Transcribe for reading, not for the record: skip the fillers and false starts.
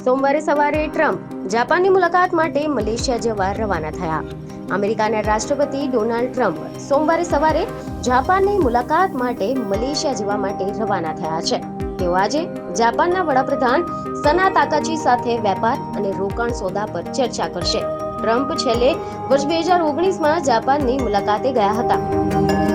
સોમવારે સવારે ટ્રમ્પ જાપાનની મુલાકાત માટે મલેશિયા જવા રવાના થયા. અમેરિકાના રાષ્ટ્રપતિ ડોનાલ્ડ ટ્રમ્પ સોમવારે સવારે જાપાનની મુલાકાત માટે મલેશિયા જવા માટે રવાના થયા છે. તેઓ આજે જાપાનના વડાપ્રધાન સના તાકાચી સાથે વેપાર અને રોકાણ સોદા પર ચર્ચા કરશે. ટ્રમ્પ છેલ્લે વર્ષ 2019માં જાપાનની મુલાકાતે ગયા હતા.